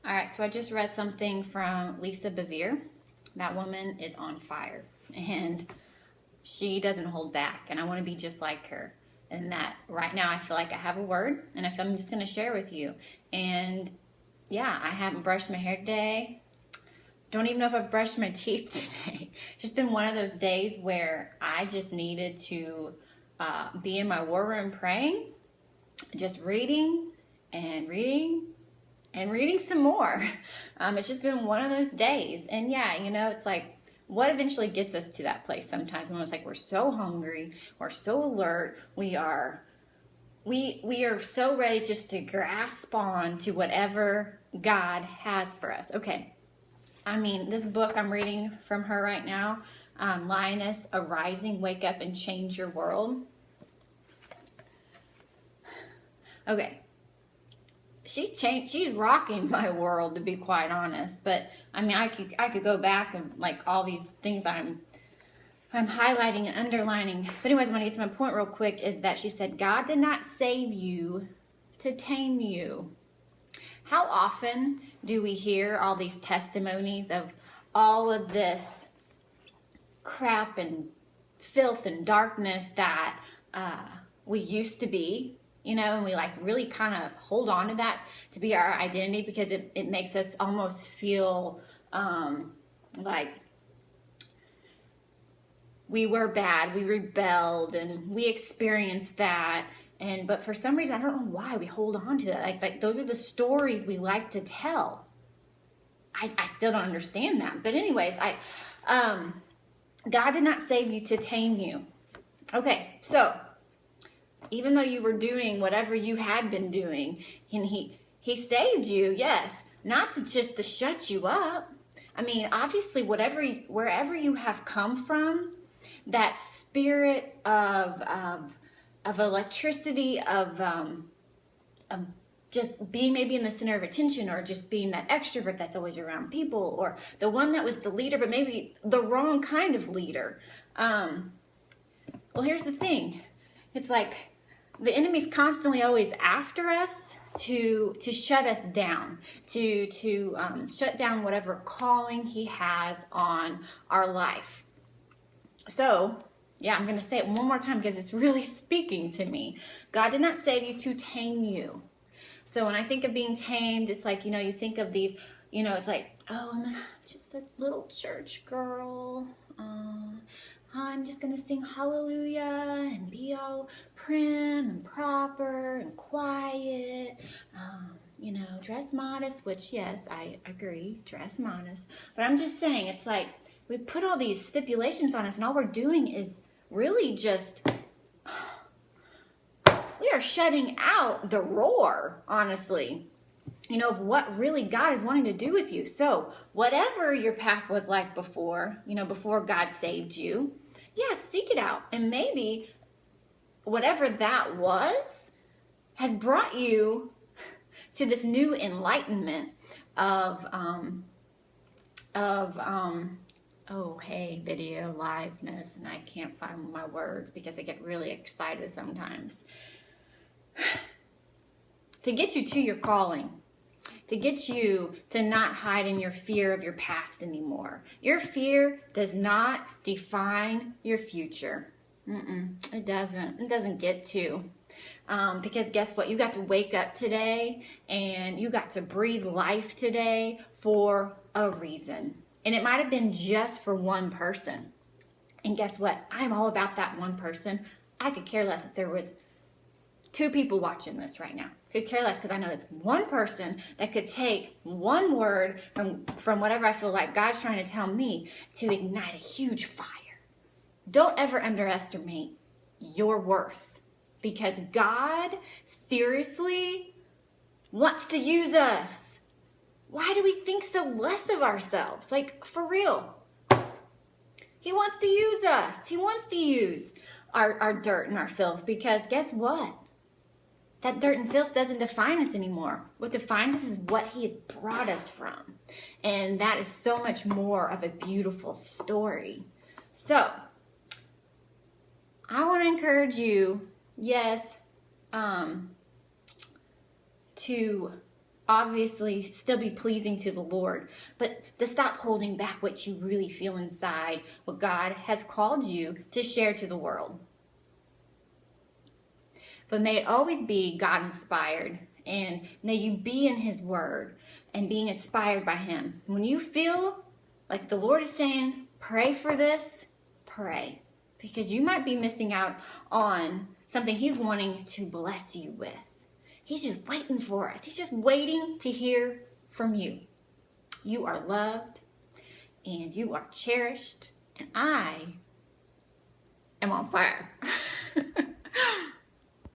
All right, so I just read something from Lisa Bevere. That woman is on fire and she doesn't hold back. And I want to be just like her. And that right now I feel like I have a word and I'm just going to share with you. And yeah, I haven't brushed my hair today. Don't even know if I've brushed my teeth today. It's just been one of those days where I just needed to be in my war room praying, just reading and reading and reading some more. It's just been one of those days. And yeah, it's like what eventually gets us to that place sometimes when it's like we're so hungry, we're so alert, we are so ready just to grasp on to whatever God has for us. Okay. I mean, this book I'm reading from her right now, Lioness Arising, Wake Up and Change Your World. Okay. She's rocking my world, to be quite honest. But I mean, I could go back and like all these things I'm highlighting and underlining. But anyways, I want to get to my point real quick is that she said, God did not save you to tame you. How often do we hear all these testimonies of all of this crap and filth and darkness that we used to be, and we like really kind of hold on to that to be our identity because it makes us almost feel like we were bad, we rebelled, and we experienced that. But for some reason, I don't know why we hold on to that. Like those are the stories we like to tell. I still don't understand that. But anyways, God did not save you to tame you. Okay, so even though you were doing whatever you had been doing, and he saved you, yes, not to shut you up. I mean, obviously, wherever you have come from, that spirit of electricity, of just being maybe in the center of attention, or just being that extrovert that's always around people, or the one that was the leader, but maybe the wrong kind of leader. Well, here's the thing. It's like the enemy's constantly always after us to shut us down, to shut down whatever calling he has on our life. So, yeah, I'm going to say it one more time because it's really speaking to me. God did not save you to tame you. So when I think of being tamed, it's like, you think of these, it's like, oh, I'm just a little church girl. I'm just going to sing hallelujah and be all prim and proper and quiet. Dress modest, which, yes, I agree, dress modest. But I'm just saying, it's like we put all these stipulations on us, and all we're doing is really just, we are shutting out the roar, honestly, of what really God is wanting to do with you. So whatever your past was like before, before God saved you, seek it out. And maybe whatever that was has brought you to this new enlightenment of oh, hey, video liveness, and I can't find my words because I get really excited sometimes. To get you to your calling, to get you to not hide in your fear of your past anymore. Your fear does not define your future. It doesn't. It doesn't get to. Because guess what? You got to wake up today and you got to breathe life today for a reason. And it might have been just for one person. And guess what? I'm all about that one person. I could care less if there was 2 people watching this right now. Could care less because I know it's one person that could take one word from whatever I feel like God's trying to tell me to ignite a huge fire. Don't ever underestimate your worth, because God seriously wants to use us. Why do we think so less of ourselves? Like, for real. He wants to use us. He wants to use our dirt and our filth, because guess what? That dirt and filth doesn't define us anymore. What defines us is what he has brought us from. And that is so much more of a beautiful story. So, I want to encourage you, yes, to obviously still be pleasing to the Lord, but to stop holding back what you really feel inside, what God has called you to share to the world. But may it always be God inspired, and may you be in His Word and being inspired by Him. When you feel like the Lord is saying, pray for this, pray. Because you might be missing out on something He's wanting to bless you with. He's just waiting for us. He's just waiting to hear from you. You are loved and you are cherished, and I am on fire.